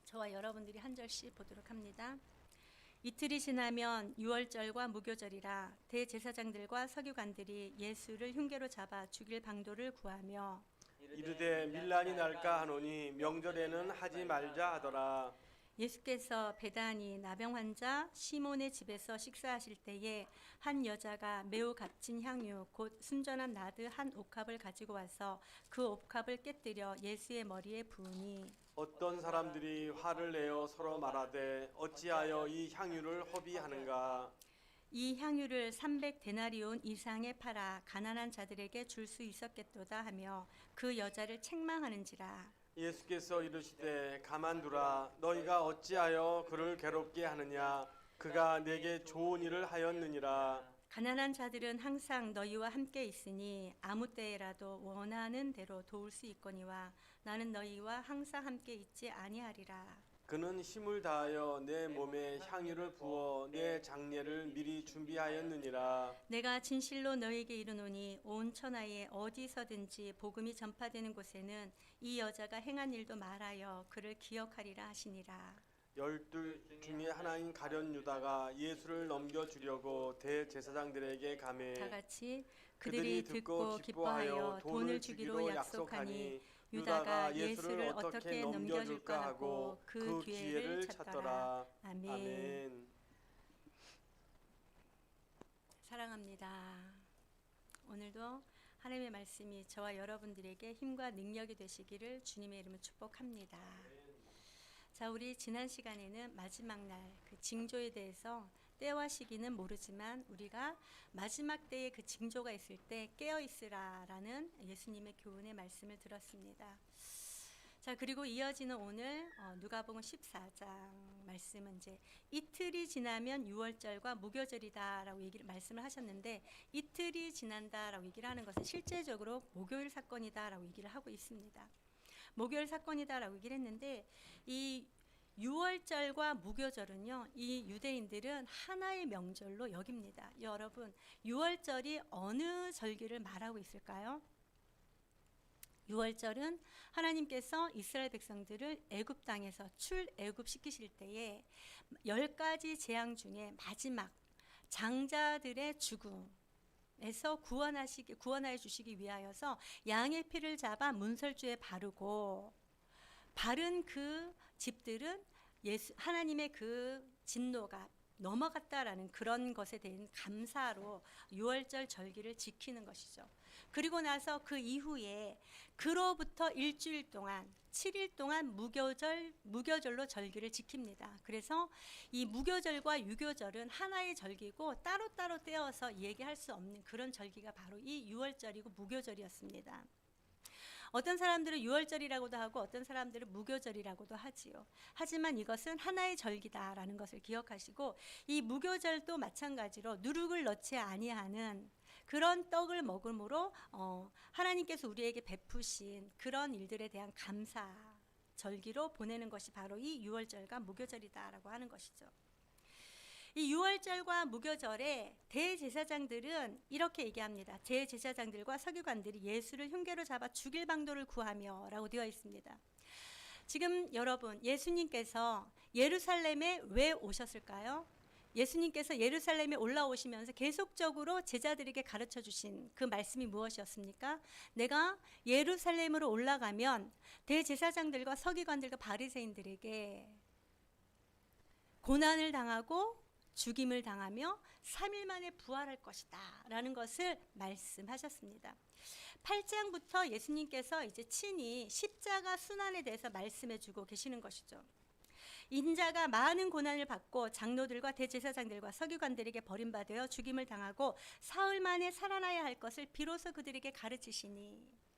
저와 여러분들이 한 절씩 보도록 합니다. 이틀이 지나면 유월절과 무교절이라 대제사장들과 서기관들이 예수를 흉계로 잡아 죽일 방도를 구하며 이르되 밀란이 날까 하노니 명절에는 하지 말자 하더라. 예수께서 베다니 나병 환자 시몬의 집에서 식사하실 때에 한 여자가 매우 값진 향유 곧 순전한 나드 한 옥합을 가지고 와서 그 옥합을 깨뜨려 예수의 머리에 부으니 어떤 사람들이 화를 내어 서로 말하되 어찌하여 이 향유를 허비하는가. 이 향유를 300데나리온 이상에 팔아 가난한 자들에게 줄 수 있었겠도다 하며 그 여자를 책망하는지라. 예수께서 이르시되 가만두라. 너희가 어찌하여 그를 괴롭게 하느냐. 그가 내게 좋은 일을 하였느니라. 가난한 자들은 항상 너희와 함께 있으니 아무 때에라도 원하는 대로 도울 수 있거니와 나는 너희와 항상 함께 있지 아니하리라. 그는 힘을 다하여 내 몸에 향유를 부어 내 장례를 미리 준비하였느니라. 내가 진실로 너희에게 이르노니 온 천하에 어디서든지 복음이 전파되는 곳에는 이 여자가 행한 일도 말하여 그를 기억하리라 하시니라. 12 중에 하나인 가룟 유다가 예수를 넘겨주려고 대제사장들에게 가매 다 같이 그들이 듣고 기뻐하여 돈을 주기로 약속하니 유다가 예수를 어떻게 넘겨줄까 하고 그 기회를 찾더라. 아멘. 사랑합니다. 오늘도 하나님의 말씀이 저와 여러분들에게 힘과 능력이 되시기를 주님의 이름으로 축복합니다. 자, 우리 지난 시간에는 마지막 날 그 징조에 대해서 때와 시기는 모르지만 우리가 마지막 때에 그 징조가 있을 때 깨어 있으라라는 예수님의 교훈의 말씀을 들었습니다. 자, 그리고 이어지는 오늘 누가복음 14장 말씀은 이제 이틀이 지나면 유월절과 무교절이다라고 말씀을 하셨는데, 이틀이 지난다라고 얘기를 하는 것은 실제적으로 목요일 사건이다라고 얘기를 하고 있습니다. 목요일 사건이다라고 얘기를 했는데, 이 유월절과 무교절은요, 이 유대인들은 하나의 명절로 여깁니다. 여러분, 유월절이 어느 절기를 말하고 있을까요? 유월절은 하나님께서 이스라엘 백성들을 애굽 땅에서 출애굽시키실 때에 10가지 재앙 중에 마지막 장자들의 죽음에서 구원하여 주시기 위하여서 양의 피를 잡아 문설주에 바르고, 바른 그 집들은 하나님의 그 진노가 넘어갔다라는 그런 것에 대한 감사로 유월절 절기를 지키는 것이죠. 그리고 나서 그 이후에 그로부터 일주일 동안 7일 동안 무교절로 절기를 지킵니다. 그래서 이 무교절과 유교절은 하나의 절기고 따로따로 떼어서 얘기할 수 없는 그런 절기가 바로 이 유월절이고 무교절이었습니다. 어떤 사람들은 유월절이라고도 하고 어떤 사람들은 무교절이라고도 하지요. 하지만 이것은 하나의 절기다라는 것을 기억하시고, 이 무교절도 마찬가지로 누룩을 넣지 아니하는 그런 떡을 먹음으로 하나님께서 우리에게 베푸신 그런 일들에 대한 감사 절기로 보내는 것이 바로 이 유월절과 무교절이다라고 하는 것이죠. 이 유월절과 무교절에 대제사장들은 이렇게 얘기합니다. 대제사장들과 서기관들이 예수를 흉계로 잡아 죽일 방도를 구하며 라고 되어 있습니다. 지금 여러분, 예수님께서 예루살렘에 왜 오셨을까요? 예수님께서 예루살렘에 올라오시면서 계속적으로 제자들에게 가르쳐 주신 그 말씀이 무엇이었습니까? 내가 예루살렘으로 올라가면 대제사장들과 서기관들과 바리새인들에게 고난을 당하고 죽임을 당하며 3일 만에 부활할 것이다 라는 것을 말씀하셨습니다. 8장부터 예수님께서 이제 친히 십자가 순환에 대해서 말씀해 주고 계시는 것이죠. 인자가 많은 고난을 받고 장로들과 대제사장들과 서기관들에게 버림받아 죽임을 당하고 사흘 만에 살아나야 할 것을 비로소 그들에게 가르치시니,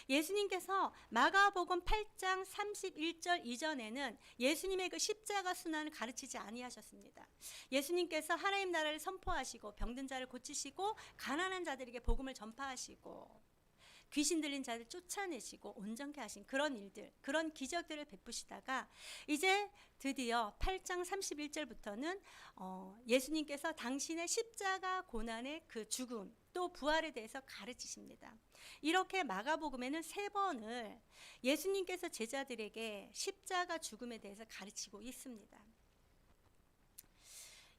예수님께서 마가복음 8장 31절 이전에는 예수님의 그 십자가 순환을 가르치지 아니하셨습니다. 예수님께서 하나님 나라를 선포하시고 병든 자를 고치시고 가난한 자들에게 복음을 전파하시고 귀신 들린 자들 쫓아내시고 온전케 하신 그런 일들, 그런 기적들을 베푸시다가 이제 드디어 8장 31절부터는 예수님께서 당신의 십자가 고난의 그 죽음, 또 부활에 대해서 가르치십니다. 이렇게 마가복음에는 3번을 예수님께서 제자들에게 십자가 죽음에 대해서 가르치고 있습니다.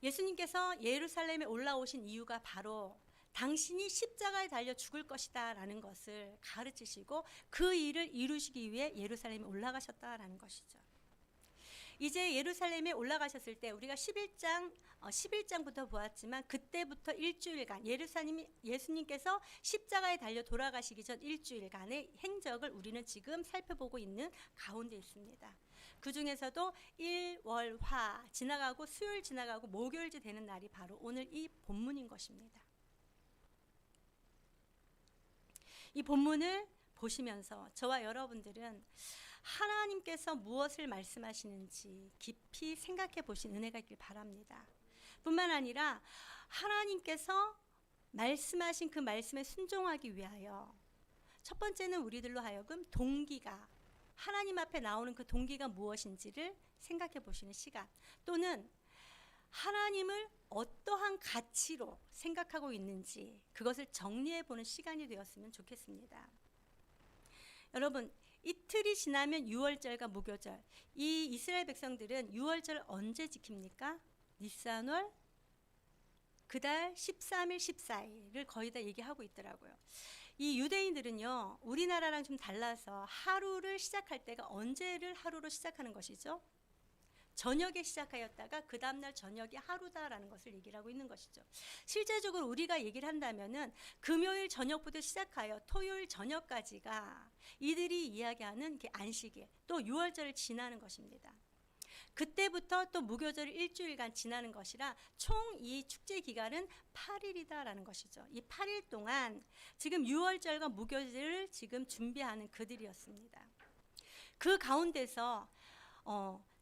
예수님께서 예루살렘에 올라오신 이유가 바로 당신이 십자가에 달려 죽을 것이다 라는 것을 가르치시고 그 일을 이루시기 위해 예루살렘에 올라가셨다라는 것이죠. 이제 예루살렘에 올라가셨을 때 우리가 11장부터 보았지만 그때부터 일주일간 예수님께서 십자가에 달려 돌아가시기 전 일주일간의 행적을 우리는 지금 살펴보고 있는 가운데 있습니다. 그 중에서도 일, 월, 화 지나가고 수요일 지나가고 목요일째 되는 날이 바로 오늘 이 본문인 것입니다. 이 본문을 보시면서 저와 여러분들은 하나님께서 무엇을 말씀하시는지 깊이 생각해 보신 은혜가 있길 바랍니다. 뿐만 아니라 하나님께서 말씀하신 그 말씀에 순종하기 위하여 첫 번째는 우리들로 하여금 동기가 하나님 앞에 나오는 그 동기가 무엇인지를 생각해 보시는 시간, 또는 하나님을 어떠한 가치로 생각하고 있는지 그것을 정리해 보는 시간이 되었으면 좋겠습니다. 여러분, 이틀이 지나면 유월절과 무교절, 이 이스라엘 백성들은 유월절을 언제 지킵니까? 니산월 그달 13일 14일을 거의 다 얘기하고 있더라고요. 이 유대인들은요, 우리나라랑 좀 달라서 하루를 시작할 때가 언제를 하루로 시작하는 것이죠? 저녁에 시작하였다가 그 다음날 저녁이 하루다라는 것을 얘기를 하고 있는 것이죠. 실제적으로 우리가 얘기를 한다면은 금요일 저녁부터 시작하여 토요일 저녁까지가 이들이 이야기하는 게 안식일, 또 유월절을 지나는 것입니다. 그때부터 또 무교절이 일주일간 지나는 것이라 총 이 축제 기간은 8일이다라는 것이죠. 이 8일 동안 지금 유월절과 무교절을 지금 준비하는 그들이었습니다. 그 가운데서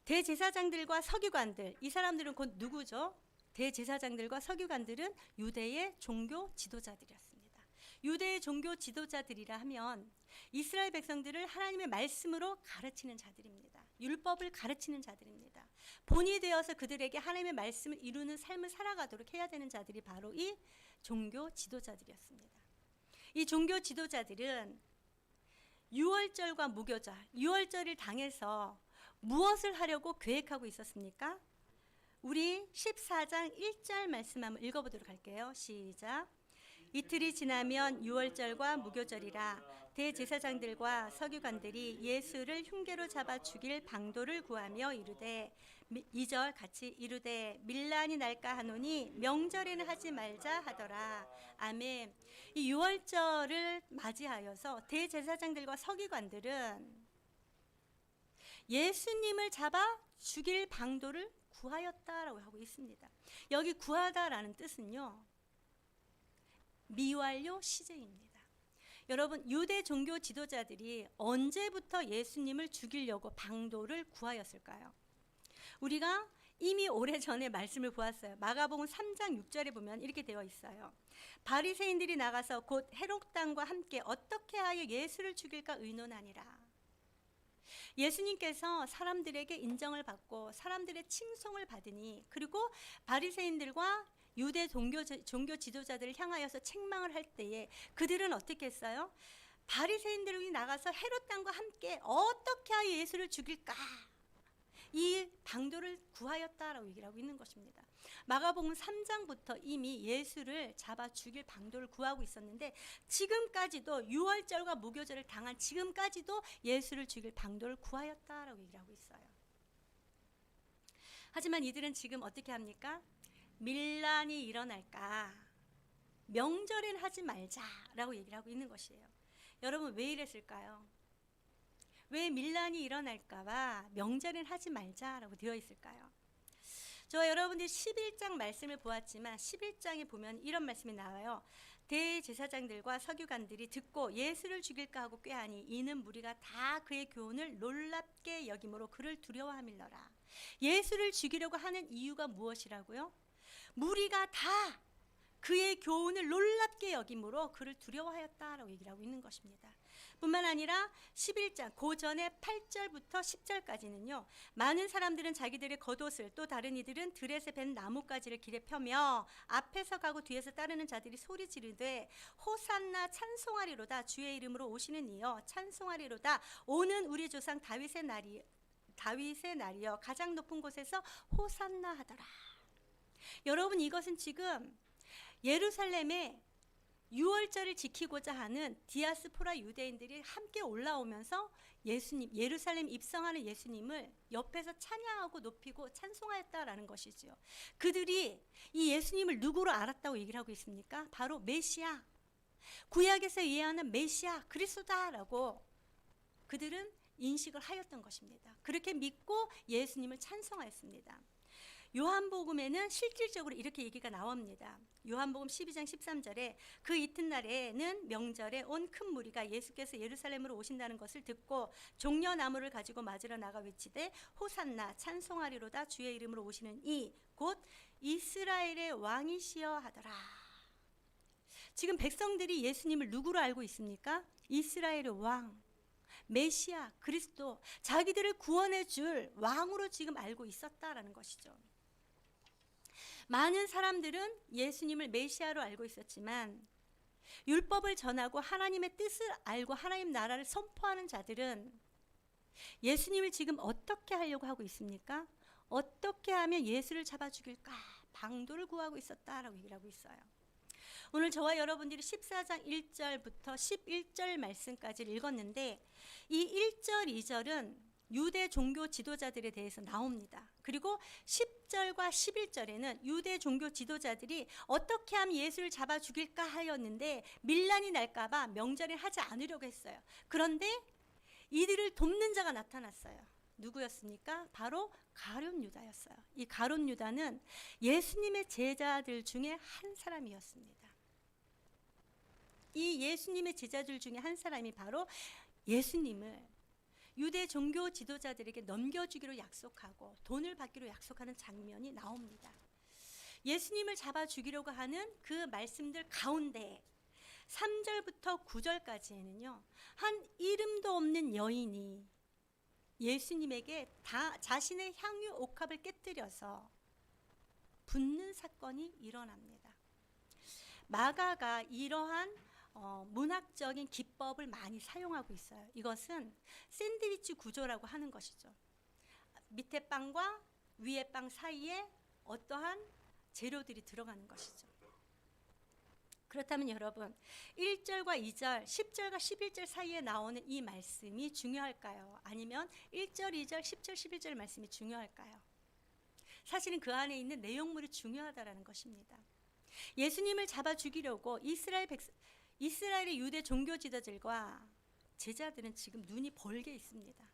대제사장들과 서기관들, 이 사람들은 곧 누구죠? 대제사장들과 서기관들은 유대의 종교 지도자들이었습니다. 유대의 종교 지도자들이라 하면 이스라엘 백성들을 하나님의 말씀으로 가르치는 자들입니다. 율법을 가르치는 자들입니다. 본이 되어서 그들에게 하나님의 말씀을 이루는 삶을 살아가도록 해야 되는 자들이 바로 이 종교 지도자들이었습니다. 이 종교 지도자들은 유월절과 무교절, 유월절을 당해서 무엇을 하려고 계획하고 있었습니까? 우리 14장 1절 말씀 한번 읽어보도록 할게요. 시작. 이틀이 지나면 유월절과 무교절이라 대제사장들과 서기관들이 예수를 흉계로 잡아 죽일 방도를 구하며 이르되 2절 같이 이르되 밀란이 날까 하노니 명절에는 하지 말자 하더라. 아멘. 이 유월절을 맞이하여서 대제사장들과 서기관들은 예수님을 잡아 죽일 방도를 구하였다라고 하고 있습니다. 여기 구하다라는 뜻은요, 미완료 시제입니다. 여러분, 유대 종교 지도자들이 언제부터 예수님을 죽이려고 방도를 구하였을까요? 우리가 이미 오래전에 말씀을 보았어요. 마가복음 3장 6절에 보면 이렇게 되어 있어요. 바리새인들이 나가서 곧 헤롯 당과 함께 어떻게 하여 예수를 죽일까 의논하니라. 예수님께서 사람들에게 인정을 받고 사람들의 칭송을 받으니, 그리고 바리새인들과 유대 종교 지도자들을 향하여서 책망을 할 때에 그들은 어떻게 했어요? 바리새인들이 나가서 헤롯 당과 함께 어떻게 하여 예수를 죽일까? 이 방도를 구하였다라고 얘기를 하고 있는 것입니다. 마가복음 3장부터 이미 예수를 잡아 죽일 방도를 구하고 있었는데, 지금까지도 유월절과 무교절을 당한 지금까지도 예수를 죽일 방도를 구하였다라고 얘기를 하고 있어요. 하지만 이들은 지금 어떻게 합니까? 밀란이 일어날까, 명절엔 하지 말자라고 얘기를 하고 있는 것이에요. 여러분, 왜 이랬을까요? 왜 밀란이 일어날까봐 명절엔 하지 말자라고 되어 있을까요? 저와 여러분들이 11장 말씀을 보았지만 11장에 보면 이런 말씀이 나와요. 대제사장들과 서기관들이 듣고 예수를 죽일까 하고 꾀하니 이는 무리가 다 그의 교훈을 놀랍게 여김으로 그를 두려워함일러라. 예수를 죽이려고 하는 이유가 무엇이라고요? 무리가 다 그의 교훈을 놀랍게 여김으로 그를 두려워하였다라고 얘기를 하고 있는 것입니다. 뿐만 아니라 11장 그 전에 8절부터 10절까지는요. 많은 사람들은 자기들의 겉옷을 또 다른 이들은 들에서 벤 나뭇가지를 길에 펴며 앞에서 가고 뒤에서 따르는 자들이 소리 지르되 호산나 찬송하리로다 주의 이름으로 오시는 이여 찬송하리로다 오는 우리 조상 다윗의 날이여 가장 높은 곳에서 호산나 하더라. 여러분 이것은 지금 예루살렘에 유월절을 지키고자 하는 디아스포라 유대인들이 함께 올라오면서 예루살렘 입성하는 예수님을 옆에서 찬양하고 높이고 찬송하였다라는 것이지요. 그들이 이 예수님을 누구로 알았다고 얘기를 하고 있습니까? 바로 메시아, 구약에서 이해하는 메시아 그리스도다라고 그들은 인식을 하였던 것입니다. 그렇게 믿고 예수님을 찬송하였습니다. 요한복음에는 실질적으로 이렇게 얘기가 나옵니다. 요한복음 12장 13절에 그 이튿날에는 명절에 온 큰 무리가 예수께서 예루살렘으로 오신다는 것을 듣고 종려나무를 가지고 맞으러 나가 외치되 호산나 찬송하리로다 주의 이름으로 오시는 이 곧 이스라엘의 왕이시여 하더라. 지금 백성들이 예수님을 누구로 알고 있습니까? 이스라엘의 왕, 메시아, 그리스도, 자기들을 구원해 줄 왕으로 지금 알고 있었다라는 것이죠. 많은 사람들은 예수님을 메시아로 알고 있었지만 율법을 전하고 하나님의 뜻을 알고 하나님 나라를 선포하는 자들은 예수님을 지금 어떻게 하려고 하고 있습니까? 어떻게 하면 예수를 잡아 죽일까? 방도를 구하고 있었다라고 얘기를 하고 있어요. 오늘 저와 여러분들이 14장 1절부터 11절 말씀까지를 읽었는데 이 1절, 2절은 유대 종교 지도자들에 대해서 나옵니다. 그리고 10절과 11절에는 유대 종교 지도자들이 어떻게 하면 예수를 잡아 죽일까 하였는데 밀란이 날까 봐 명절에 하지 않으려고 했어요. 그런데 이들을 돕는 자가 나타났어요. 누구였습니까? 바로 가룟 유다였어요. 이 가룟 유다는 예수님의 제자들 중에 한 사람이었습니다. 이 예수님의 제자들 중에 한 사람이 바로 예수님을 유대 종교 지도자들에게 넘겨주기로 약속하고 돈을 받기로 약속하는 장면이 나옵니다. 예수님을 잡아 죽이려고 하는 그 말씀들 가운데 3절부터 9절까지에는요. 한 이름도 없는 여인이 예수님에게 자신의 향유 옥합을 깨뜨려서 붓는 사건이 일어납니다. 마가가 이러한 문학적인 기법을 많이 사용하고 있어요. 이것은 샌드위치 구조라고 하는 것이죠. 밑에 빵과 위에 빵 사이에 어떠한 재료들이 들어가는 것이죠. 그렇다면 여러분 1절과 2절, 10절과 11절 사이에 나오는 이 말씀이 중요할까요? 아니면 1절, 2절, 10절, 11절 말씀이 중요할까요? 사실은 그 안에 있는 내용물이 중요하다라는 것입니다. 예수님을 잡아 죽이려고 이스라엘의 유대 종교 지도자들과 제자들은 지금 눈이 벌게 있습니다.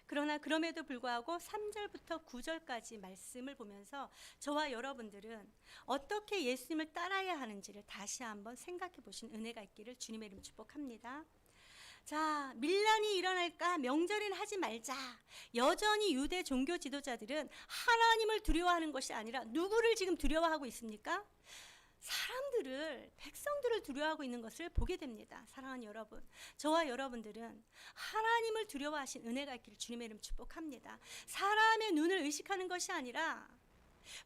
그러나 그럼에도 불구하고 3절부터 9절까지 말씀을 보면서 저와 여러분들은 어떻게 예수님을 따라야 하는지를 다시 한번 생각해 보신 은혜가 있기를 주님의 이름으로 축복합니다. 자, 밀란이 일어날까? 명절에는 하지 말자. 여전히 유대 종교 지도자들은 하나님을 두려워하는 것이 아니라 누구를 지금 두려워하고 있습니까? 백성들을 두려워하고 있는 것을 보게 됩니다. 사랑하는 여러분, 저와 여러분들은 하나님을 두려워하신 은혜가 있기를 주님의 이름 축복합니다. 사람의 눈을 의식하는 것이 아니라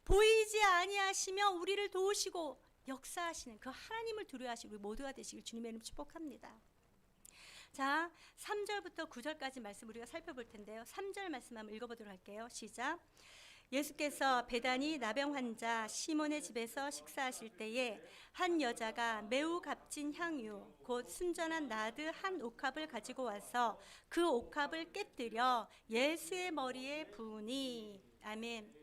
보이지 아니하시며 우리를 도우시고 역사하시는 그 하나님을 두려워하시는 우리 모두가 되시길 주님의 이름 축복합니다. 자, 3절부터 9절까지 말씀 우리가 살펴볼 텐데요. 3절 말씀 한번 읽어보도록 할게요. 시작. 예수께서 베다니 나병 환자 시몬의 집에서 식사하실 때에 한 여자가 매우 값진 향유 곧 순전한 나드 한 옥합을 가지고 와서 그 옥합을 깨뜨려 예수의 머리에 부으니. 아멘.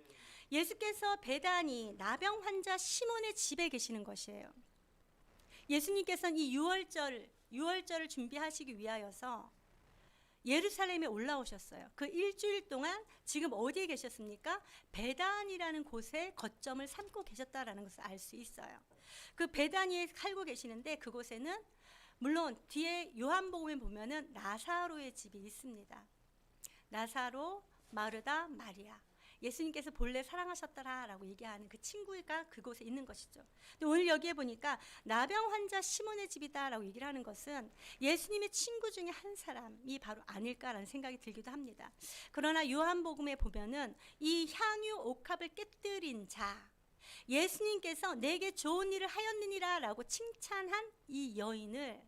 예수께서 베다니 나병 환자 시몬의 집에 계시는 것이에요. 예수님께서는 이 유월절을 준비하시기 위하여서 예루살렘에 올라오셨어요. 그 일주일 동안 지금 어디에 계셨습니까? 베단이라는 곳에 거점을 삼고 계셨다라는 것을 알 수 있어요. 그 베단이에 살고 계시는데 그곳에는 물론 뒤에 요한복음에 보면은 나사로의 집이 있습니다. 나사로, 마르다, 마리아. 예수님께서 본래 사랑하셨더라라고 얘기하는 그 친구가 그곳에 있는 것이죠. 근데 오늘 여기에 보니까 나병 환자 시몬의 집이다라고 얘기를 하는 것은 예수님의 친구 중에 한 사람이 바로 아닐까라는 생각이 들기도 합니다. 그러나 요한복음에 보면은 이 향유 옥합을 깨뜨린 자, 예수님께서 내게 좋은 일을 하였느니라라고 칭찬한 이 여인을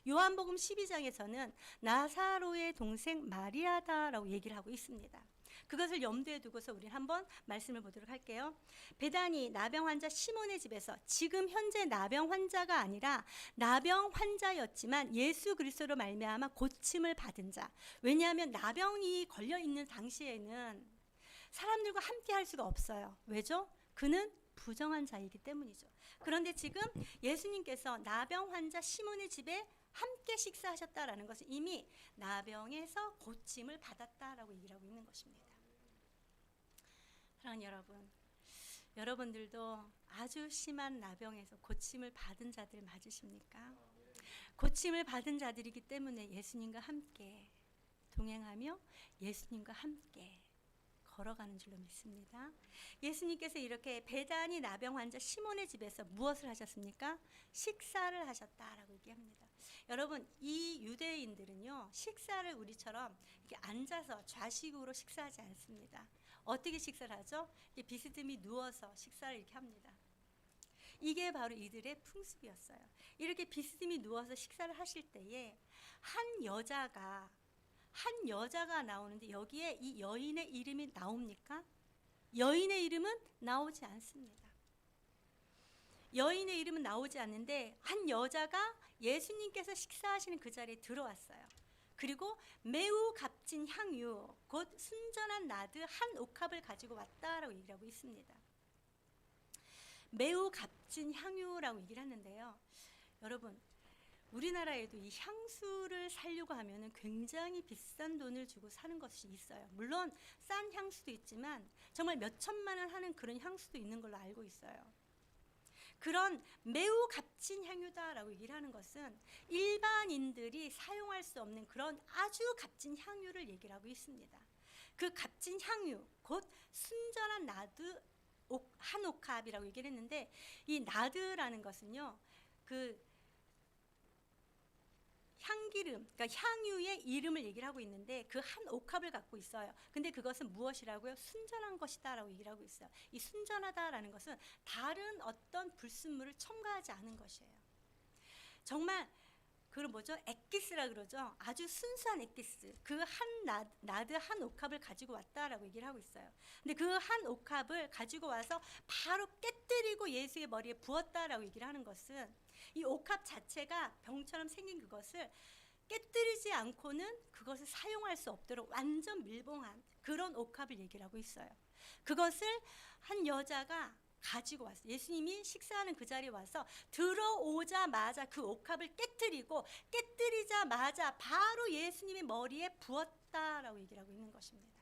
요한복음 12장에서는 나사로의 동생 마리아다라고 얘기를 하고 있습니다. 그것을 염두에 두고서 우리 한번 말씀을 보도록 할게요. 베다니 나병 환자 시몬의 집에서 지금 현재 나병 환자가 아니라 나병 환자였지만 예수 그리스도로 말미암아 고침을 받은 자. 왜냐하면 나병이 걸려 있는 당시에는 사람들과 함께 할 수가 없어요. 왜죠? 그는 부정한 자이기 때문이죠. 그런데 지금 예수님께서 나병 환자 시몬의 집에 함께 식사하셨다라는 것은 이미 나병에서 고침을 받았다라고 얘기를 하고 있는 것입니다. 사랑하는 여러분, 여러분들도 아주 심한 나병에서 고침을 받은 자들 맞으십니까? 고침을 받은 자들이기 때문에 예수님과 함께 동행하며 예수님과 함께 걸어가는 줄로 믿습니다. 예수님께서 이렇게 베다니 나병 환자 시몬의 집에서 무엇을 하셨습니까? 식사를 하셨다라고 얘기합니다. 여러분, 이 유대인들은요, 식사를 우리처럼 이렇게 앉아서 좌식으로 식사하지 않습니다. 어떻게 식사를 하죠? 비스듬히 누워서 식사를 이렇게 합니다. 이게 바로 이들의 풍습이었어요. 이렇게 비스듬히 누워서 식사를 하실 때에 한 여자가 나오는데 여기에 이 여인의 이름이 나옵니까? 여인의 이름은 나오지 않습니다. 여인의 이름은 나오지 않는데 한 여자가 예수님께서 식사하시는 그 자리에 들어왔어요. 그리고 매우 값진 향유, 곧 순전한 나드 한 옥합을 가지고 왔다라고 얘기를 하고 있습니다. 매우 값진 향유라고 얘기를 하는데요. 여러분, 우리나라에도 이 향수를 사려고 하면 굉장히 비싼 돈을 주고 사는 것이 있어요. 물론 싼 향수도 있지만 정말 몇 천만 원 하는 그런 향수도 있는 걸로 알고 있어요. 그런 매우 값진 향유다라고 얘기를 하는 것은 일반인들이 사용할 수 없는 그런 아주 값진 향유를 얘기를 하고 있습니다. 그 값진 향유, 곧 순전한 나드 한 옥합이라고 얘기를 했는데, 이 나드라는 것은요, 그 향기름, 그러니까 향유의 이름을 얘기를 하고 있는데 그 한 옥합을 갖고 있어요. 근데 그것은 무엇이라고요? 순전한 것이다라고 얘기를 하고 있어요. 이 순전하다라는 것은 다른 어떤 불순물을 첨가하지 않은 것이에요. 정말 그걸 뭐죠? 엑기스라 그러죠. 아주 순수한 엑기스. 그 한 나드 한 옥합을 가지고 왔다라고 얘기를 하고 있어요. 근데 그 한 옥합을 가지고 와서 바로 깨뜨리고 예수의 머리에 부었다라고 얘기를 하는 것은 이 옥합 자체가 병처럼 생긴 그것을 깨뜨리지 않고는 그것을 사용할 수 없도록 완전 밀봉한 그런 옥합을 얘기를 하고 있어요. 그것을 한 여자가 가지고 왔어요. 예수님이 식사하는 그 자리에 와서 들어오자마자 그 옥합을 깨뜨리고 깨뜨리자마자 바로 예수님의 머리에 부었다라고 얘기를 하고 있는 것입니다.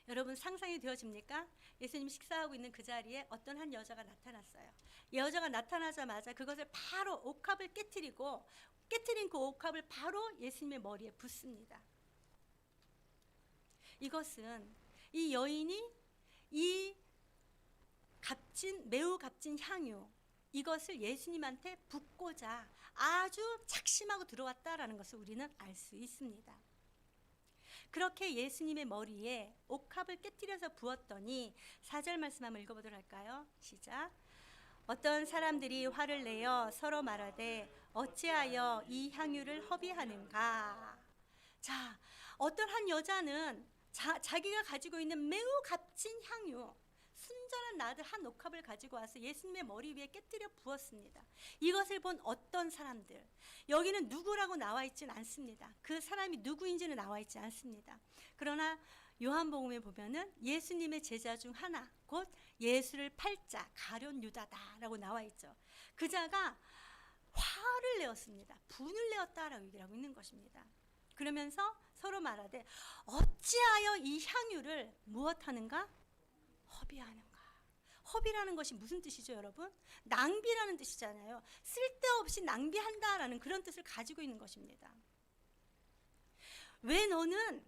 여러분, 상상이 되어집니까? 예수님이 식사하고 있는 그 자리에 어떤 한 여자가 나타났어요. 여자가 나타나자마자 그것을 바로 옥합을 깨뜨리고 깨뜨린 그 옥합을 바로 예수님의 머리에 붓습니다. 이것은 이 여인이 이 매우 값진 향유, 이것을 예수님한테 붓고자 아주 작심하고 들어왔다라는 것을 우리는 알 수 있습니다. 그렇게 예수님의 머리에 옥합을 깨뜨려서 부었더니 4절 말씀 한번 읽어보도록 할까요? 시작. 어떤 사람들이 화를 내어 서로 말하되 어찌하여 이 향유를 허비하는가. 자, 어떤 한 여자는 자기가 가지고 있는 매우 값진 향유, 순전한 나드 한 옥합을 가지고 와서 예수님의 머리 위에 깨뜨려 부었습니다. 이것을 본 어떤 사람들, 여기는 누구라고 나와 있지는 않습니다. 그 사람이 누구인지는 나와 있지 않습니다. 그러나 요한복음에 보면은 예수님의 제자 중 하나, 곧 예수를 팔자 가룟 유다다라고 나와 있죠. 그 자가 화를 내었습니다. 분을 내었다라고 얘기를 하고 있는 것입니다. 그러면서 서로 말하되 어찌하여 이 향유를 무엇하는가? 허비하는가. 허비라는 것이 무슨 뜻이죠, 여러분? 낭비라는 뜻이잖아요. 쓸데없이 낭비한다라는 그런 뜻을 가지고 있는 것입니다. 왜 너는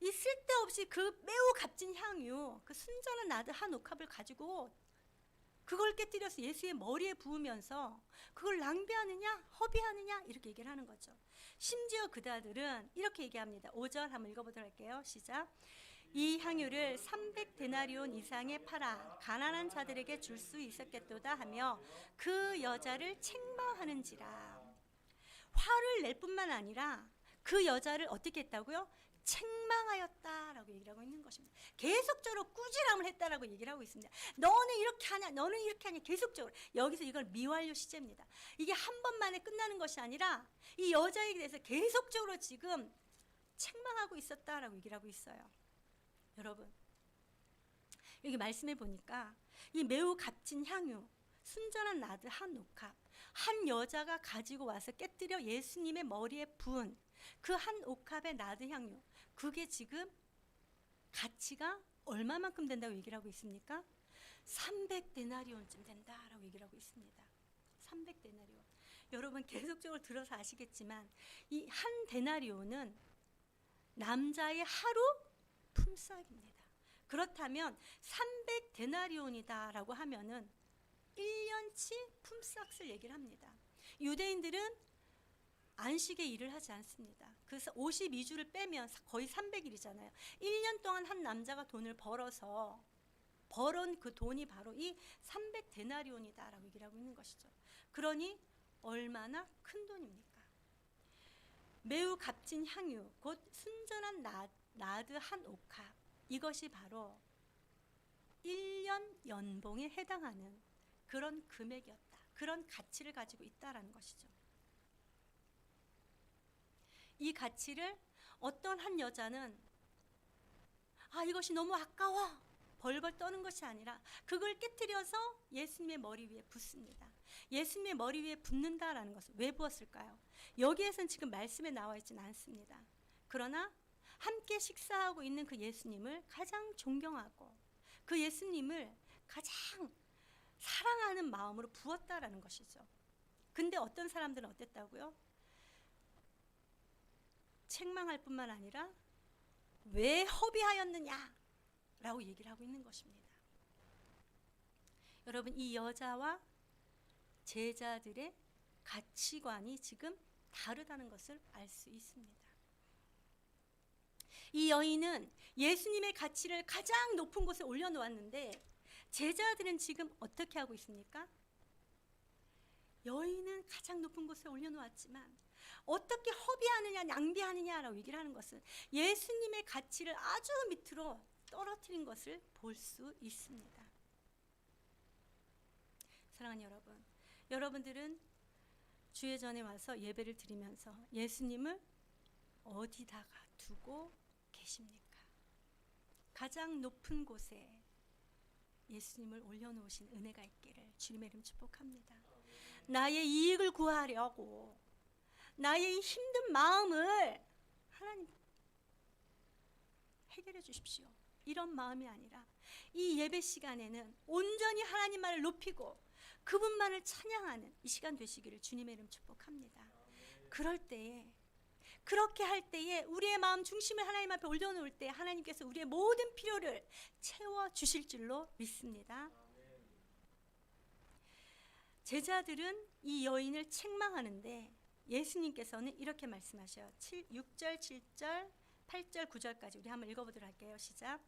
이 쓸데없이 그 매우 값진 향유, 그 순전한 나드 한 옥합을 가지고 그걸 깨뜨려서 예수의 머리에 부으면서 그걸 낭비하느냐, 허비하느냐 이렇게 얘기를 하는 거죠. 심지어 그다들은 이렇게 얘기합니다. 5절 한번 읽어보도록 할게요. 시작. 이 향유를 300데나리온 이상에 팔아 가난한 자들에게 줄 수 있었겠도다 하며 그 여자를 책망하는지라. 화를 낼 뿐만 아니라 그 여자를 어떻게 했다고요? 책망하였다라고 얘기를 하고 있는 것입니다. 계속적으로 꾸지람을 했다라고 얘기를 하고 있습니다. 너는 이렇게 하냐, 너는 이렇게 하냐, 계속적으로. 여기서 이걸 미완료 시제입니다. 이게 한 번만에 끝나는 것이 아니라 이 여자에게 대해서 계속적으로 지금 책망하고 있었다라고 얘기를 하고 있어요. 여러분, 여기 말씀해 보니까 이 매우 값진 향유, 순전한 나드 한 옥합, 한 여자가 가지고 와서 깨뜨려 예수님의 머리에 부은 그 한 옥합의 나드 향유, 그게 지금 가치가 얼마만큼 된다고 얘기를 하고 있습니까? 300데나리온쯤 된다라고 얘기를 하고 있습니다. 300데나리온. 여러분 계속적으로 들어서 아시겠지만 이 한 데나리온은 남자의 하루 품삯입니다. 그렇다면 300데나리온이다라고 하면은 1년치 품삯을 얘기를 합니다. 유대인들은 안식에 일을 하지 않습니다. 그래서 52주를 빼면 거의 300일이잖아요. 1년 동안 한 남자가 돈을 벌어서 벌은 그 돈이 바로 이 300데나리온이다라고 얘기를 하고 있는 것이죠. 그러니 얼마나 큰 돈입니까? 매우 값진 향유, 곧 순전한 나드 한 옥합, 이것이 바로 1년 연봉에 해당하는 그런 금액이었다. 그런 가치를 가지고 있다라는 것이죠. 이 가치를 어떤 한 여자는 이것이 너무 아까워 벌벌 떠는 것이 아니라 그걸 깨뜨려서 예수님의 머리 위에 붓습니다. 예수님의 머리 위에 붓는다라는 것을 왜 부었을까요? 여기에서는 지금 말씀에 나와 있지는 않습니다. 그러나 함께 식사하고 있는 그 예수님을 가장 존경하고 그 예수님을 가장 사랑하는 마음으로 부었다라는 것이죠. 근데 어떤 사람들은 어땠다고요? 책망할 뿐만 아니라 왜 허비하였느냐라고 얘기를 하고 있는 것입니다. 여러분, 이 여자와 제자들의 가치관이 지금 다르다는 것을 알 수 있습니다. 이 여인은 예수님의 가치를 가장 높은 곳에 올려놓았는데 제자들은 지금 어떻게 하고 있습니까? 여인은 가장 높은 곳에 올려놓았지만 어떻게 허비하느냐, 낭비하느냐라고 얘기를 하는 것은 예수님의 가치를 아주 밑으로 떨어뜨린 것을 볼 수 있습니다. 사랑하는 여러분, 여러분들은 주의 전에 와서 예배를 드리면서 예수님을 어디다가 두고 계십니까? 가장 높은 곳에 예수님을 올려놓으신 은혜가 있기를 주님의 이름 축복합니다. 나의 이익을 구하려고 나의 이 힘든 마음을 하나님 해결해 주십시오. 이런 마음이 아니라 이 예배 시간에는 온전히 하나님 말을 높이고 그분만을 찬양하는 이 시간 되시기를 주님의 이름 축복합니다. 그럴 때에, 그렇게 할 때에 우리의 마음 중심을 하나님 앞에 올려놓을 때 하나님께서 우리의 모든 필요를 채워주실 줄로 믿습니다. 제자들은 이 여인을 책망하는데 예수님께서는 이렇게 말씀하셔요. 6절, 7절, 8절, 9절까지 우리 한번 읽어보도록 할게요. 시작.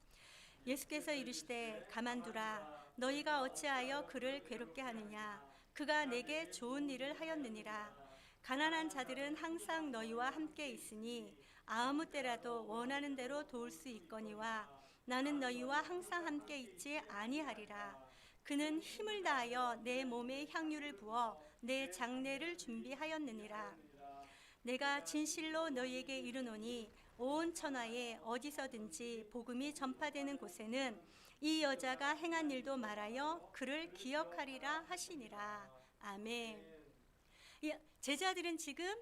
예수께서 이르시되 가만두라. 너희가 어찌하여 그를 괴롭게 하느냐. 그가 내게 좋은 일을 하였느니라. 가난한 자들은 항상 너희와 함께 있으니 아무 때라도 원하는 대로 도울 수 있거니와 나는 너희와 항상 함께 있지 아니하리라. 그는 힘을 다하여 내 몸에 향유를 부어 내 장례를 준비하였느니라. 내가 진실로 너희에게 이르노니 온 천하에 어디서든지 복음이 전파되는 곳에는 이 여자가 행한 일도 말하여 그를 기억하리라 하시니라. 아멘. 제자들은 지금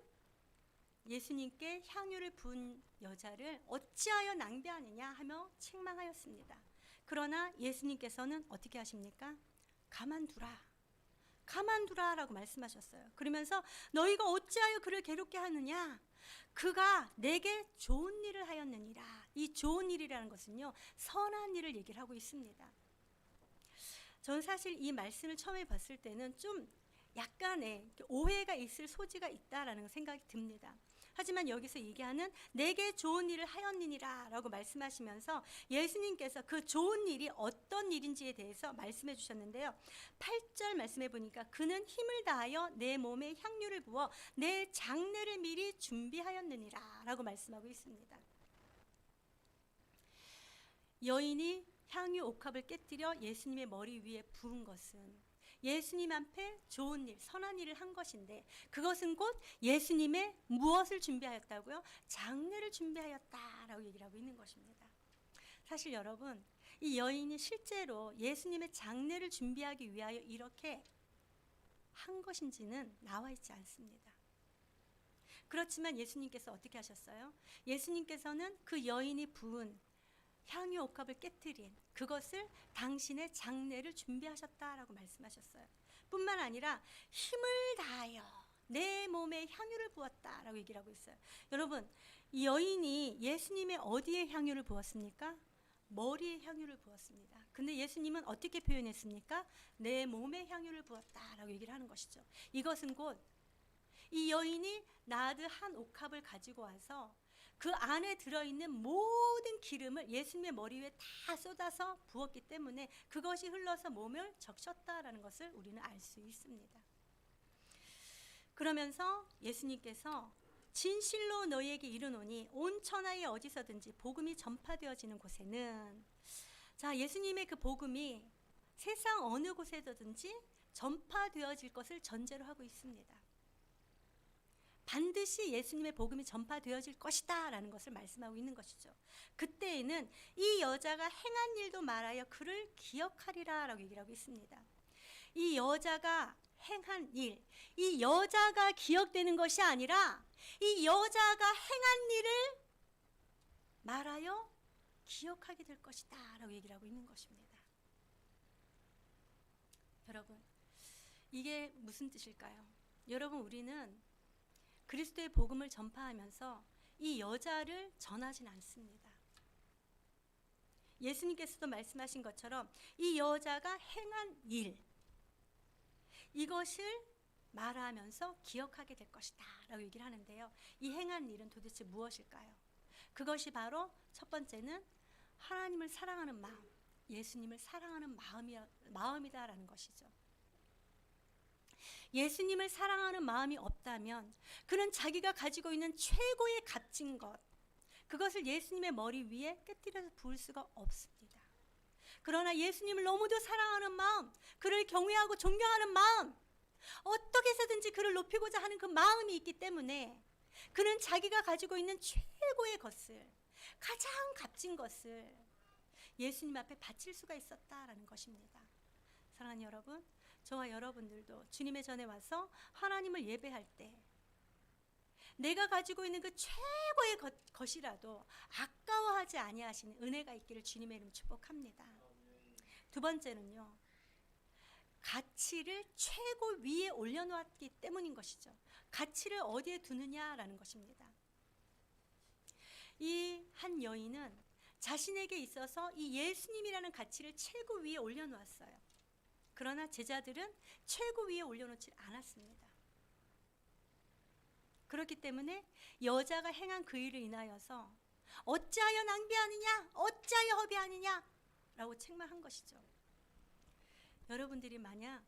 예수님께 향유를 부은 여자를 어찌하여 낭비하느냐 하며 책망하였습니다. 그러나 예수님께서는 어떻게 하십니까? 가만두라. 가만두라라고 말씀하셨어요. 그러면서 너희가 어찌하여 그를 괴롭게 하느냐? 그가 내게 좋은 일을 하였느니라. 이 좋은 일이라는 것은요, 선한 일을 얘기를 하고 있습니다. 저는 사실 이 말씀을 처음에 봤을 때는 좀 약간의 오해가 있을 소지가 있다라는 생각이 듭니다. 하지만 여기서 얘기하는 내게 좋은 일을 하였느니라 라고 말씀하시면서 예수님께서 그 좋은 일이 어떤 일인지에 대해서 말씀해 주셨는데요. 8절 말씀해 보니까 그는 힘을 다하여 내 몸에 향유를 부어 내 장례를 미리 준비하였느니라 라고 말씀하고 있습니다. 여인이 향유 옥합을 깨뜨려 예수님의 머리 위에 부은 것은 예수님 앞에 좋은 일, 선한 일을 한 것인데 그것은 곧 예수님의 무엇을 준비하였다고요? 장례를 준비하였다라고 얘기를 하고 있는 것입니다. 사실 여러분, 이 여인이 실제로 예수님의 장례를 준비하기 위하여 이렇게 한 것인지는 나와 있지 않습니다. 그렇지만 예수님께서 어떻게 하셨어요? 예수님께서는 그 여인이 부은 향유 옥합을 깨뜨린 그것을 당신의 장례를 준비하셨다라고 말씀하셨어요. 뿐만 아니라 힘을 다하여 내 몸에 향유를 부었다라고 얘기를 하고 있어요. 여러분, 이 여인이 예수님의 어디에 향유를 부었습니까? 머리에 향유를 부었습니다. 근데 예수님은 어떻게 표현했습니까? 내 몸에 향유를 부었다라고 얘기를 하는 것이죠. 이것은 곧 이 여인이 나드 한 옥합을 가지고 와서 그 안에 들어있는 모든 기름을 예수님의 머리 위에 다 쏟아서 부었기 때문에 그것이 흘러서 몸을 적셨다라는 것을 우리는 알 수 있습니다. 그러면서 예수님께서 진실로 너희에게 이르노니 온 천하에 어디서든지 복음이 전파되어지는 곳에는, 자, 예수님의 그 복음이 세상 어느 곳에서든지 전파되어질 것을 전제로 하고 있습니다. 반드시 예수님의 복음이 전파되어질 것이다 라는 것을 말씀하고 있는 것이죠. 그때에는 이 여자가 행한 일도 말하여 그를 기억하리라 라고 얘기를 하고 있습니다. 이 여자가 행한 일, 이 여자가 기억되는 것이 아니라 이 여자가 행한 일을 말하여 기억하게 될 것이다 라고 얘기를 하고 있는 것입니다. 여러분, 이게 무슨 뜻일까요? 여러분, 우리는 그리스도의 복음을 전파하면서 이 여자를 전하진 않습니다. 예수님께서도 말씀하신 것처럼 이 여자가 행한 일, 이것을 말하면서 기억하게 될 것이다 라고 얘기를 하는데요. 이 행한 일은 도대체 무엇일까요? 그것이 바로 첫 번째는 하나님을 사랑하는 마음, 예수님을 사랑하는 마음이다라는 것이죠. 예수님을 사랑하는 마음이 없다면 그는 자기가 가지고 있는 최고의 값진 것, 그것을 예수님의 머리 위에 깨뜨려서 부을 수가 없습니다. 그러나 예수님을 너무도 사랑하는 마음, 그를 경외하고 존경하는 마음, 어떻게 해서든지 그를 높이고자 하는 그 마음이 있기 때문에 그는 자기가 가지고 있는 최고의 것을, 가장 값진 것을 예수님 앞에 바칠 수가 있었다라는 것입니다. 사랑하는 여러분, 저와 여러분들도 주님의 전에 와서 하나님을 예배할 때 내가 가지고 있는 그 최고의 것이라도 아까워하지 아니하시는 은혜가 있기를 주님의 이름 축복합니다. 두 번째는요, 가치를 최고 위에 올려놓았기 때문인 것이죠. 가치를 어디에 두느냐라는 것입니다. 이 한 여인은 자신에게 있어서 이 예수님이라는 가치를 최고 위에 올려놓았어요. 그러나 제자들은 최고 위에 올려놓지 않았습니다. 그렇기 때문에 여자가 행한 그 일을 인하여서 어찌하여 낭비하느냐, 어찌하여 허비하느냐 라고 책망한 것이죠. 여러분들이 만약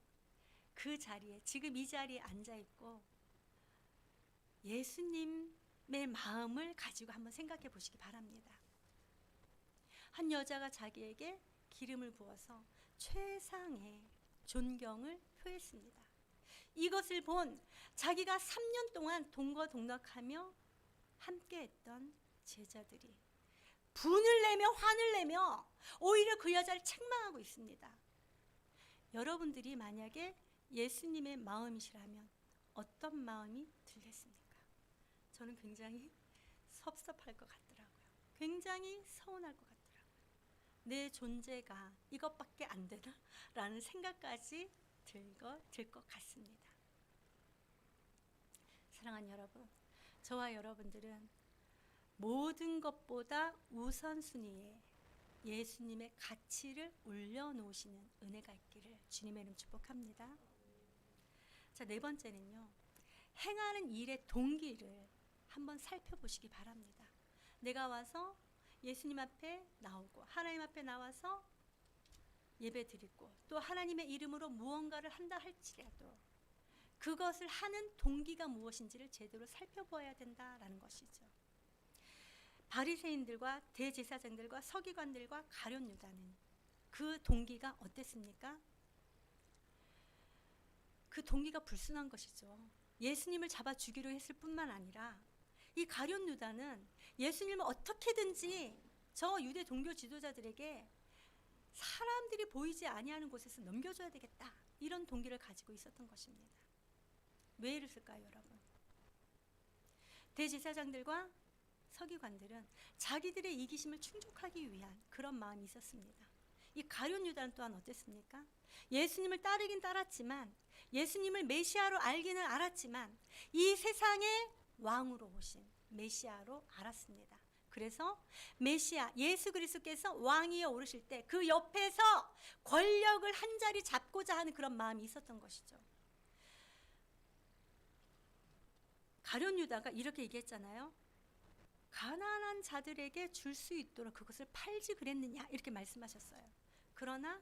그 자리에, 지금 이 자리에 앉아있고 예수님의 마음을 가지고 한번 생각해 보시기 바랍니다. 한 여자가 자기에게 기름을 부어서 최상의 존경을 표했습니다. 이것을 본 자기가 3년 동안 동거동락하며 함께했던 제자들이 분을 내며 화를 내며 오히려 그 여자를 책망하고 있습니다. 여러분들이 만약에 예수님의 마음이시라면 어떤 마음이 들겠습니까? 저는 굉장히 섭섭할 것 같더라고요. 굉장히 서운할 것 같더라고요. 내 존재가 이것밖에 안 되나? 라는 생각까지 들 것 같습니다. 사랑하는 여러분, 저와 여러분들은 모든 것보다 우선순위에 예수님의 가치를 올려놓으시는 은혜가 있기를 주님의 이름 축복합니다. 자, 네 번째는요, 행하는 일의 동기를 한번 살펴보시기 바랍니다. 내가 와서 예수님 앞에 나오고 하나님 앞에 나와서 예배 드리고 또 하나님의 이름으로 무언가를 한다 할지라도 그것을 하는 동기가 무엇인지를 제대로 살펴보아야 된다라는 것이죠. 바리새인들과 대제사장들과 서기관들과 가룟 유다는 그 동기가 어땠습니까? 그 동기가 불순한 것이죠. 예수님을 잡아 죽이려 했을 뿐만 아니라 이 가룟 유다는 예수님을 어떻게든지 저 유대 종교 지도자들에게 사람들이 보이지 아니하는 곳에서 넘겨줘야 되겠다, 이런 동기를 가지고 있었던 것입니다. 왜 이랬을까요, 여러분? 대제사장들과 서기관들은 자기들의 이기심을 충족하기 위한 그런 마음이 있었습니다. 이 가룟 유다는 또한 어땠습니까? 예수님을 따르긴 따랐지만, 예수님을 메시아로 알기는 알았지만 이 세상의 왕으로 오신 메시아로 알았습니다. 그래서 메시아 예수 그리스도께서 왕위에 오르실 때 그 옆에서 권력을 한 자리 잡고자 하는 그런 마음이 있었던 것이죠. 가룟 유다가 이렇게 얘기했잖아요. 가난한 자들에게 줄 수 있도록 그것을 팔지 그랬느냐, 이렇게 말씀하셨어요. 그러나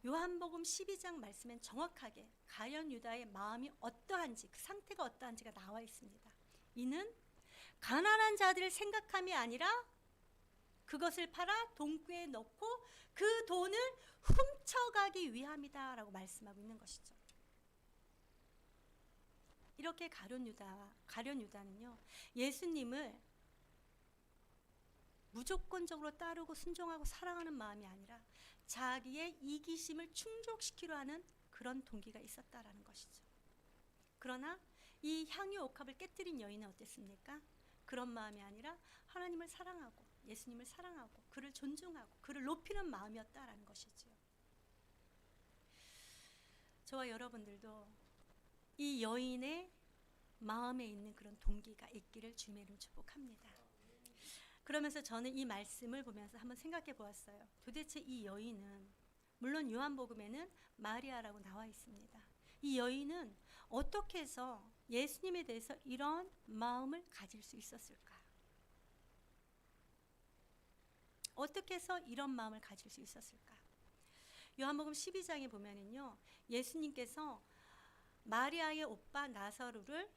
요한복음 12장 말씀엔 정확하게 가룟 유다의 마음이 어떠한지, 그 상태가 어떠한지가 나와 있습니다. 이는 가난한 자들을 생각함이 아니라 그것을 팔아 돈구에 넣고 그 돈을 훔쳐가기 위함이다 라고 말씀하고 있는 것이죠. 이렇게 가룟 유다는요, 예수님을 무조건적으로 따르고 순종하고 사랑하는 마음이 아니라 자기의 이기심을 충족시키려 하는 그런 동기가 있었다라는 것이죠. 그러나 이 향유 옥합을 깨뜨린 여인은 어땠습니까? 그런 마음이 아니라 하나님을 사랑하고 예수님을 사랑하고 그를 존중하고 그를 높이는 마음이었다라는 것이죠. 저와 여러분들도 이 여인의 마음에 있는 그런 동기가 있기를 주님의 이름 축복합니다. 그러면서 저는 이 말씀을 보면서 한번 생각해 보았어요. 도대체 이 여인은, 물론 요한복음에는 마리아라고 나와 있습니다. 이 여인은 어떻게 해서 예수님에 대해서 이런 마음을 가질 수 있었을까? 어떻게 해서 이런 마음을 가질 수 있었을까? 요한복음 12장에 보면은요, 예수님께서 마리아의 오빠 나사로를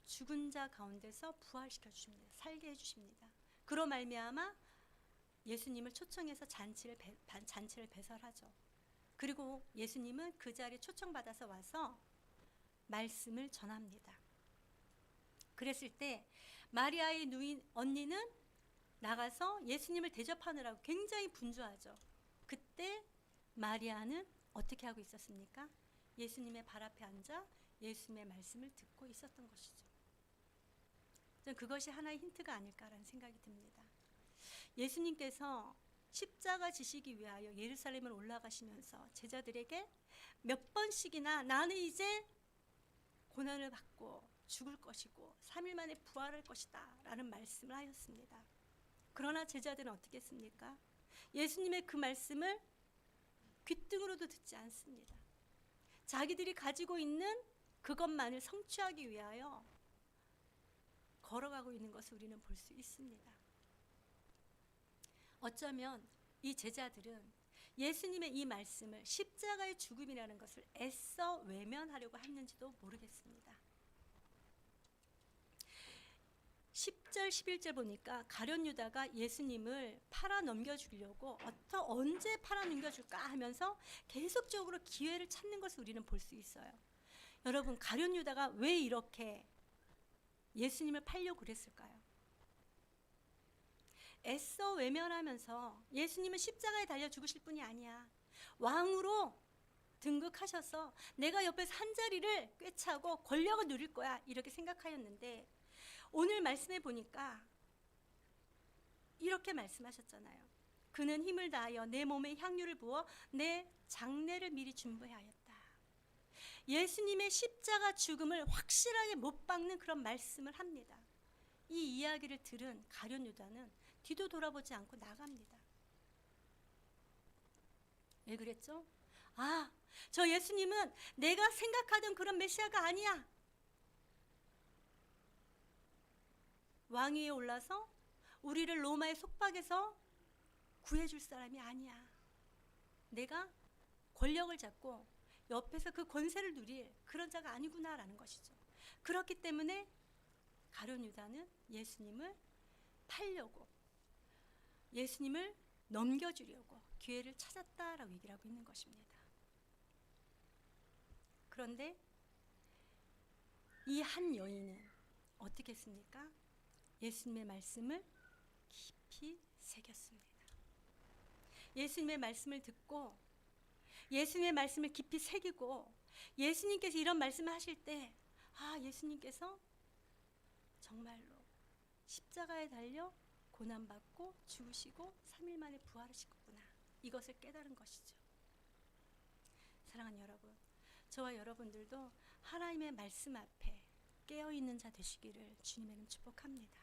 죽은 자 가운데서 부활시켜 주십니다. 살게 해 주십니다. 그로 말미암아 예수님을 초청해서 잔치를 배설하죠. 그리고 예수님은 그 자리에 초청받아서 와서 말씀을 전합니다. 그랬을 때 마리아의 누인 언니는 나가서 예수님을 대접하느라고 굉장히 분주하죠. 그때 마리아는 어떻게 하고 있었습니까? 예수님의 발 앞에 앉아 예수님의 말씀을 듣고 있었던 것이죠. 저는 그것이 하나의 힌트가 아닐까라는 생각이 듭니다. 예수님께서 십자가 지시기 위하여 예루살렘을 올라가시면서 제자들에게 몇 번씩이나 나는 이제 고난을 받고 죽을 것이고 3일 만에 부활할 것이다 라는 말씀을 하였습니다. 그러나 제자들은 어떻게 했습니까? 예수님의 그 말씀을 귓등으로도 듣지 않습니다. 자기들이 가지고 있는 그것만을 성취하기 위하여 걸어가고 있는 것을 우리는 볼 수 있습니다. 어쩌면 이 제자들은 예수님의 이 말씀을 십자가의 죽음이라는 것을 애써 외면하려고 했는지도 모르겠습니다. 10절 11절 보니까 가룟 유다가 예수님을 팔아 넘겨주려고 언제 팔아 넘겨줄까 하면서 계속적으로 기회를 찾는 것을 우리는 볼 수 있어요. 여러분, 가룟 유다가 왜 이렇게 예수님을 팔려고 그랬을까요? 애써 외면하면서 예수님은 십자가에 달려 죽으실 분이 아니야, 왕으로 등극하셔서 내가 옆에서 한 자리를 꿰차고 권력을 누릴 거야, 이렇게 생각하였는데 오늘 말씀해 보니까 이렇게 말씀하셨잖아요. 그는 힘을 다하여 내 몸에 향유를 부어 내 장례를 미리 준비하였다. 예수님의 십자가 죽음을 확실하게 못 박는 그런 말씀을 합니다. 이 이야기를 들은 가룟 유다는 뒤도 돌아보지 않고 나갑니다. 왜 그랬죠? 아, 저 예수님은 내가 생각하던 그런 메시아가 아니야. 왕위에 올라서 우리를 로마의 속박에서 구해줄 사람이 아니야. 내가 권력을 잡고 옆에서 그 권세를 누릴 그런 자가 아니구나라는 것이죠. 그렇기 때문에 가룟 유다는 예수님을 팔려고, 예수님을 넘겨주려고 기회를 찾았다라고 얘기를 하고 있는 것입니다. 그런데 이 한 여인은 어떻게 했습니까? 예수님의 말씀을 깊이 새겼습니다. 예수님의 말씀을 듣고 예수님의 말씀을 깊이 새기고 예수님께서 이런 말씀을 하실 때 예수님께서 정말로 십자가에 달려 고난받고 죽으시고 3일 만에 부활하시겠구나, 이것을 깨달은 것이죠. 사랑하는 여러분, 저와 여러분들도 하나님의 말씀 앞에 깨어있는 자 되시기를 주님의 이름 축복합니다.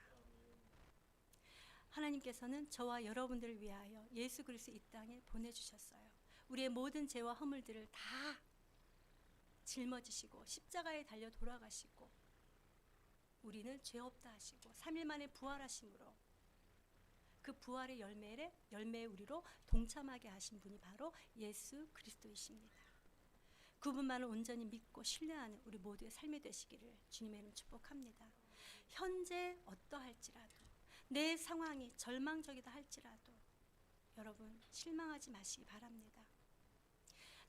하나님께서는 저와 여러분들을 위하여 예수 그리스도 이 땅에 보내주셨어요. 우리의 모든 죄와 허물들을 다 짊어지시고 십자가에 달려 돌아가시고 우리는 죄 없다 하시고 3일 만에 부활하심으로 그 부활의 열매에 우리로 동참하게 하신 분이 바로 예수 그리스도이십니다. 그분만을 온전히 믿고 신뢰하는 우리 모두의 삶이 되시기를 주님의 이름 축복합니다. 현재 어떠할지라도 내 상황이 절망적이다 할지라도 여러분 실망하지 마시기 바랍니다.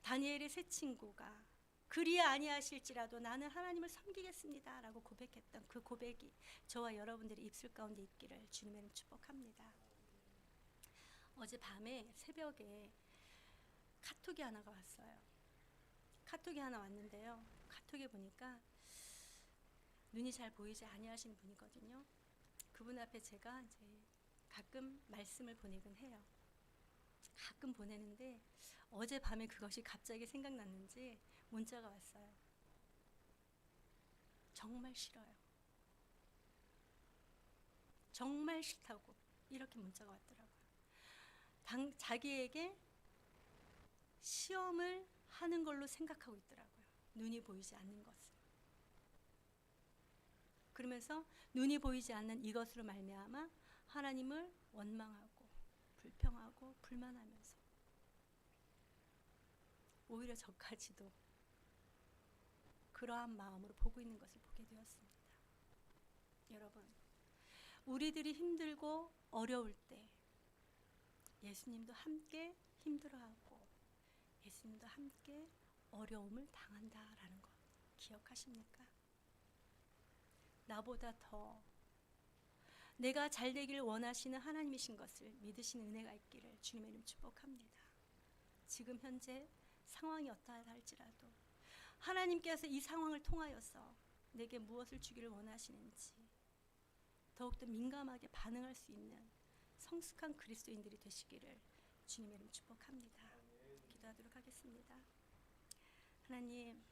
다니엘의 세 친구가 그리 아니하실지라도 나는 하나님을 섬기겠습니다 라고 고백했던 그 고백이 저와 여러분들의 입술 가운데 있기를 주님의 이름 축복합니다. 어젯밤에 새벽에 카톡이 하나가 왔어요. 카톡이 하나 왔는데요. 카톡에 보니까 눈이 잘 보이지 아니하시는 분이거든요. 그분 앞에 제가 이제 가끔 말씀을 보내곤 해요. 가끔 보내는데 어젯밤에 그것이 갑자기 생각났는지 문자가 왔어요. 정말 싫어요. 정말 싫다고 이렇게 문자가 왔더라고요. 자기에게 시험을 하는 걸로 생각하고 있더라고요. 눈이 보이지 않는 것을. 그러면서 눈이 보이지 않는 이것으로 말미암아 하나님을 원망하고 불평하고 불만하면서 오히려 저까지도 그러한 마음으로 보고 있는 것을 보게 되었습니다. 여러분, 우리들이 힘들고 어려울 때 예수님도 함께 힘들어하고 예수님도 함께 어려움을 당한다라는 것 기억하십니까? 나보다 더 내가 잘 되기를 원하시는 하나님이신 것을 믿으시는 은혜가 있기를 주님의 이름 축복합니다. 지금 현재 상황이 어떠하다 할지라도 하나님께서 이 상황을 통하여서 내게 무엇을 주기를 원하시는지 더욱더 민감하게 반응할 수 있는 성숙한 그리스도인들이 되시기를 주님의 이름 축복합니다. 기도하도록 하겠습니다. 하나님,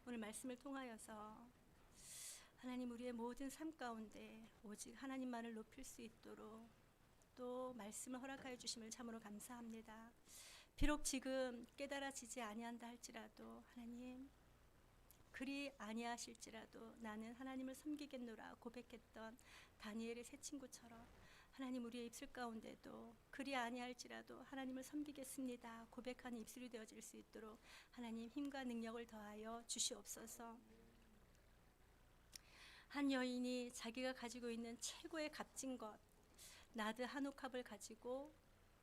오늘 말씀을 통하여서 하나님 우리의 모든 삶 가운데 오직 하나님만을 높일 수 있도록 또 말씀을 허락하여 주심을 참으로 감사합니다. 비록 지금 깨달아지지 아니한다 할지라도 하나님 그리 아니하실지라도 나는 하나님을 섬기겠노라 고백했던 다니엘의 세 친구처럼 하나님 우리의 입술 가운데도 그리 아니할지라도 하나님을 섬기겠습니다 고백하는 입술이 되어질 수 있도록 하나님 힘과 능력을 더하여 주시옵소서. 한 여인이 자기가 가지고 있는 최고의 값진 것 나드 한옥합을 가지고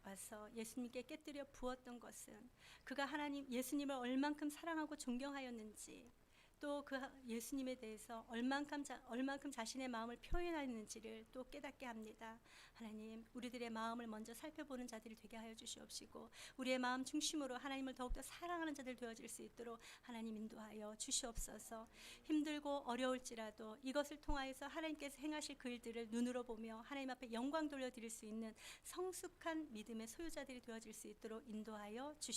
와서 예수님께 깨뜨려 부었던 것은 그가 예수님을 얼만큼 사랑하고 존경하였는지 또 그 예수님에 대해서 얼만큼 자신의 마음을 표현하였는지를 또 깨닫게 합니다. 하나님 우리들의 마음을 먼저 살펴보는 자들이 되게 하여 주시옵시고 우리의 마음 중심으로 하나님을 더욱더 사랑하는 자들 되어질 수 있도록 하나님 인도하여 주시옵소서. 힘들고 어려울지라도 이것을 통하여서 하나님께서 행하실 그 일들을 눈으로 보며 하나님 앞에 영광 돌려드릴 수 있는 성숙한 믿음의 소유자들이 되어질 수 있도록 인도하여 주시옵소서.